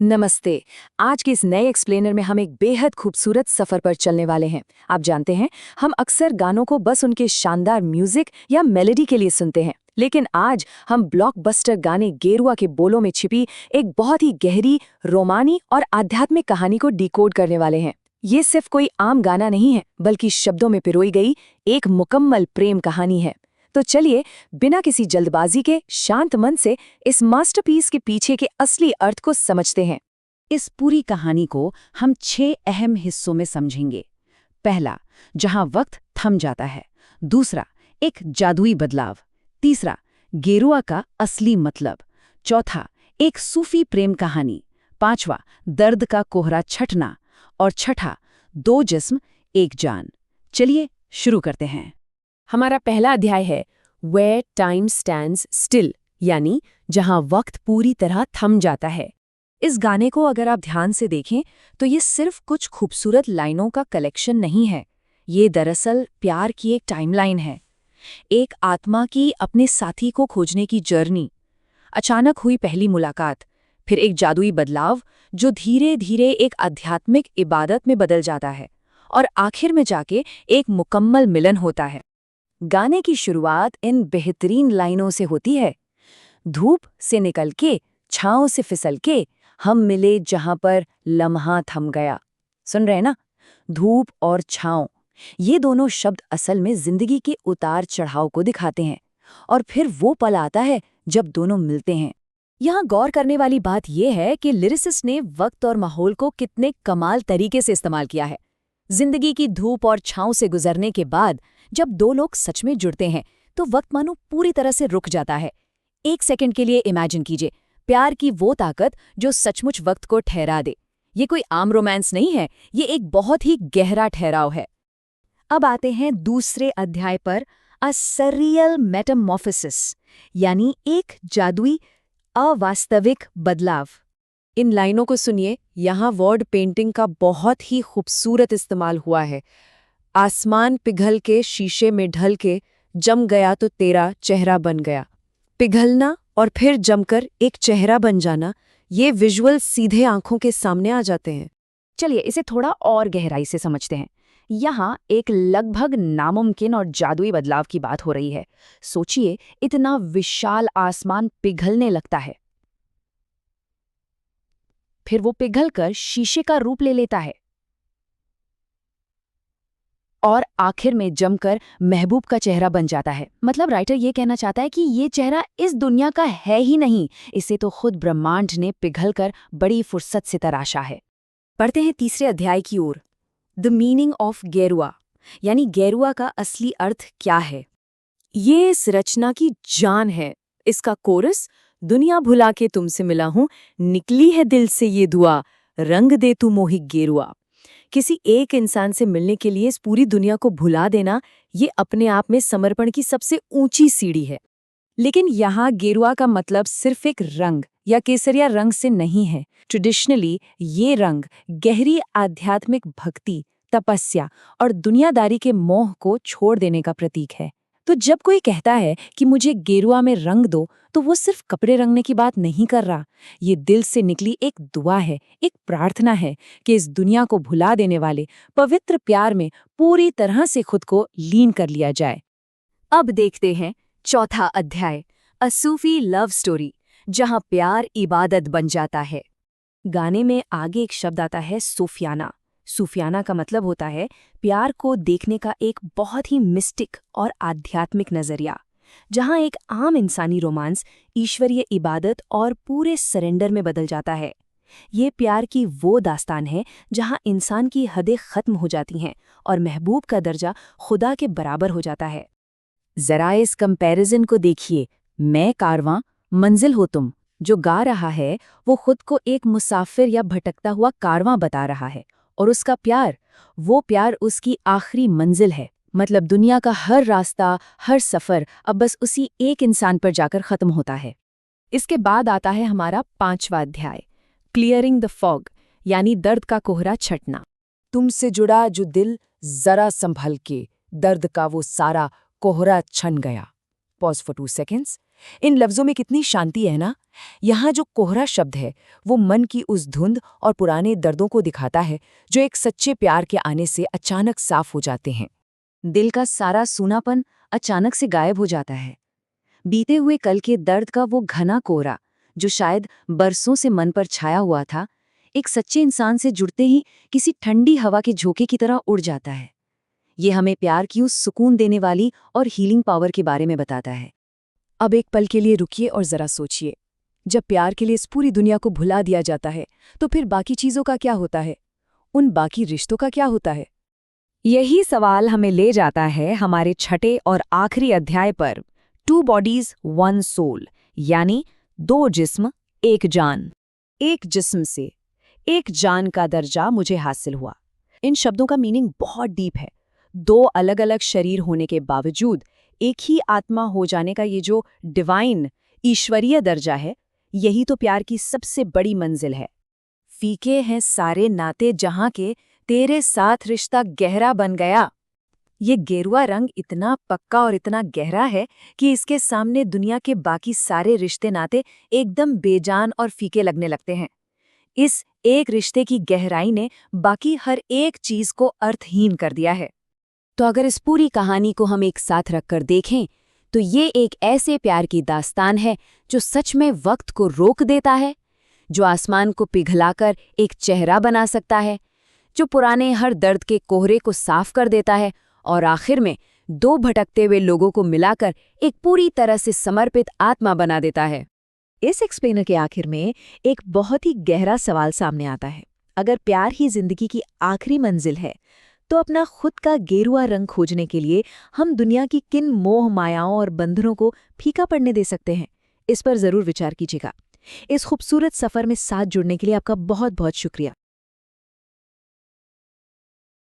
नमस्ते। आज के इस नए एक्सप्लेनर में हम एक बेहद खूबसूरत सफर पर चलने वाले हैं। आप जानते हैं, हम अक्सर गानों को बस उनके शानदार म्यूजिक या मेलोडी के लिए सुनते हैं, लेकिन आज हम ब्लॉकबस्टर गाने गेरुआ के बोलों में छिपी एक बहुत ही गहरी, रोमानी और आध्यात्मिक कहानी को डिकोड करने वाले हैं। ये सिर्फ कोई आम गाना नहीं है, बल्कि शब्दों में पिरोई गई एक मुकम्मल प्रेम कहानी है। तो चलिए, बिना किसी जल्दबाजी के शांत मन से इस मास्टरपीस के पीछे के असली अर्थ को समझते हैं। इस पूरी कहानी को हम 6 अहम हिस्सों में समझेंगे। पहला, जहां वक्त थम जाता है। दूसरा, एक जादुई बदलाव। तीसरा, गेरुआ का असली मतलब। चौथा, एक सूफी प्रेम कहानी। पांचवा, दर्द का कोहरा छटना। और छठा, 2 जिस्म एक जान। चलिए शुरू करते हैं। हमारा पहला अध्याय है Where Time Stands Still, यानी जहां वक्त पूरी तरह थम जाता है। इस गाने को अगर आप ध्यान से देखें तो ये सिर्फ कुछ खूबसूरत लाइनों का कलेक्शन नहीं है। ये दरअसल प्यार की एक टाइमलाइन है, एक आत्मा की अपने साथी को खोजने की जर्नी। अचानक हुई पहली मुलाकात, फिर एक जादुई बदलाव जो धीरे धीरे एक आध्यात्मिक इबादत में बदल जाता है, और आखिर में जाके एक मुकम्मल मिलन होता है। गाने की शुरुआत इन बेहतरीन लाइनों से होती है। धूप से निकल के, छाँव से फिसल के, हम मिले जहां पर लम्हा थम गया। सुन रहे हैं ना? धूप और छाँव, ये दोनों शब्द असल में जिंदगी के उतार चढ़ाव को दिखाते हैं। और फिर वो पल आता है जब दोनों मिलते हैं। यहाँ गौर करने वाली बात यह है कि लिरिसिस्ट ने वक्त और माहौल को कितने कमाल तरीके से इस्तेमाल किया है। जिंदगी की धूप और छाँव से गुजरने के बाद जब दो लोग सच में जुड़ते हैं तो वक्त मानो पूरी तरह से रुक जाता है। एक सेकंड के लिए इमेजिन कीजिए, प्यार की वो ताकत जो सचमुच वक्त को ठहरा दे। ये कोई आम रोमांस नहीं है, ये एक बहुत ही गहरा ठहराव है। अब आते हैं दूसरे अध्याय पर, अ सरियल मेटामॉर्फोसिस, यानी एक जादुई अवास्तविक बदलाव। इन लाइनों को सुनिए, यहाँ वर्ड पेंटिंग का बहुत ही खूबसूरत इस्तेमाल हुआ है। आसमान पिघल के शीशे में ढल के, जम गया तो तेरा चेहरा बन गया। पिघलना और फिर जमकर एक चेहरा बन जाना, ये विजुअल सीधे आंखों के सामने आ जाते हैं। चलिए इसे थोड़ा और गहराई से समझते हैं। यहाँ एक लगभग नामुमकिन और जादुई बदलाव की बात हो रही है। सोचिए, इतना विशाल आसमान पिघलने लगता है, फिर वो पिघलकर शीशे का रूप ले लेता है, और आखिर में जमकर महबूब का चेहरा बन जाता है। मतलब राइटर ये कहना चाहता है कि ये चेहरा इस दुनिया का है ही नहीं, इसे तो खुद ब्रह्मांड ने पिघलकर बड़ी फुर्सत से तराशा है। पढ़ते हैं तीसरे अध्याय की ओर। द मीनिंग ऑफ गेरुआ, यानी गेरुआ का असली अर्थ क्या है। ये इस रचना की जान है। इसका कोरस, दुनिया भुला के तुमसे मिला हूं, निकली है दिल से ये दुआ, रंग दे तू मोही गेरुआ। किसी एक इंसान से मिलने के लिए इस पूरी दुनिया को भुला देना, ये अपने आप में समर्पण की सबसे ऊंची सीढ़ी है। लेकिन यहाँ गेरुआ का मतलब सिर्फ एक रंग या केसरिया रंग से नहीं है। ट्रेडिशनली ये रंग गहरी आध्यात्मिक भक्ति, तपस्या और दुनियादारी के मोह को छोड़ देने का प्रतीक है। तो जब कोई कहता है कि मुझे गेरुआ में रंग दो, तो वो सिर्फ कपड़े रंगने की बात नहीं कर रहा। ये दिल से निकली एक दुआ है, एक प्रार्थना है कि इस दुनिया को भुला देने वाले पवित्र प्यार में पूरी तरह से खुद को लीन कर लिया जाए। अब देखते हैं चौथा अध्याय, अ सूफी लव स्टोरी, जहां प्यार इबादत बन जाता है। गाने में आगे एक शब्द आता है, सूफियाना। सूफियाना का मतलब होता है प्यार को देखने का एक बहुत ही मिस्टिक और आध्यात्मिक नजरिया, जहां एक आम इंसानी रोमांस ईश्वरीय इबादत और पूरे सरेंडर में बदल जाता है। ये प्यार की वो दास्तान है जहां इंसान की हदें खत्म हो जाती हैं और महबूब का दर्जा खुदा के बराबर हो जाता है। जरा इस कंपैरिजन को देखिए। मैं कारवां, मंजिल हो तुम। जो गा रहा है वो खुद को एक मुसाफिर या भटकता हुआ कारवां बता रहा है, और उसका प्यार, वो प्यार उसकी आखिरी मंजिल है। मतलब दुनिया का हर रास्ता, हर सफ़र अब बस उसी एक इंसान पर जाकर ख़त्म होता है। इसके बाद आता है हमारा 5वां अध्याय, क्लियरिंग द फॉग, यानी दर्द का कोहरा छटना। तुमसे जुड़ा जो दिल जरा संभल के, दर्द का वो सारा कोहरा छन गया। Pause for 2 seconds. इन लफ्जों में कितनी शांति है ना। यहाँ जो कोहरा शब्द है वो मन की उस धुंध और पुराने दर्दों को दिखाता है जो एक सच्चे प्यार के आने से अचानक साफ हो जाते हैं। दिल का सारा सूनापन अचानक से गायब हो जाता है। बीते हुए कल के दर्द का वो घना कोहरा जो शायद बरसों से मन पर छाया हुआ था, एक सच्चे इंसान से जुड़ते ही किसी ठंडी हवा के झोंके की तरह उड़ जाता है। ये हमें प्यार की उस सुकून देने वाली और हीलिंग पावर के बारे में बताता है। अब एक पल के लिए रुकिए और जरा सोचिए, जब प्यार के लिए इस पूरी दुनिया को भुला दिया जाता है तो फिर बाकी चीजों का क्या होता है? उन बाकी रिश्तों का क्या होता है? यही सवाल हमें ले जाता है हमारे छठे और आखिरी अध्याय पर, 2 बॉडीज 1 सोल, यानी 2 जिस्म 1 जान। एक जिस्म से एक जान का दर्जा मुझे हासिल हुआ। इन शब्दों का मीनिंग बहुत डीप है। 2 अलग अलग शरीर होने के बावजूद एक ही आत्मा हो जाने का ये जो डिवाइन, ईश्वरीय दर्जा है, यही तो प्यार की सबसे बड़ी मंजिल है। फीके हैं सारे नाते जहां के, तेरे साथ रिश्ता गहरा बन गया। ये गेरुआ रंग इतना पक्का और इतना गहरा है कि इसके सामने दुनिया के बाकी सारे रिश्ते नाते एकदम बेजान और फीके लगने लगते हैं। इस एक रिश्ते की गहराई ने बाकी हर एक चीज को अर्थहीन कर दिया है। तो अगर इस पूरी कहानी को हम एक साथ रखकर देखें तो ये एक ऐसे प्यार की दास्तान है जो सच में वक्त को रोक देता है, जो आसमान को पिघलाकर एक चेहरा बना सकता है, जो पुराने हर दर्द के कोहरे को साफ कर देता है और आखिर में 2 भटकते हुए लोगों को मिलाकर एक पूरी तरह से समर्पित आत्मा बना देता है। इस एक्सप्लेनर के आखिर में एक बहुत ही गहरा सवाल सामने आता है। अगर प्यार ही जिंदगी की आखिरी मंजिल है, तो अपना खुद का गेरुआ रंग खोजने के लिए हम दुनिया की किन मोह मायाओं और बंधनों को फीका पड़ने दे सकते हैं? इस पर जरूर विचार कीजिएगा। इस खूबसूरत सफर में साथ जुड़ने के लिए आपका बहुत बहुत शुक्रिया।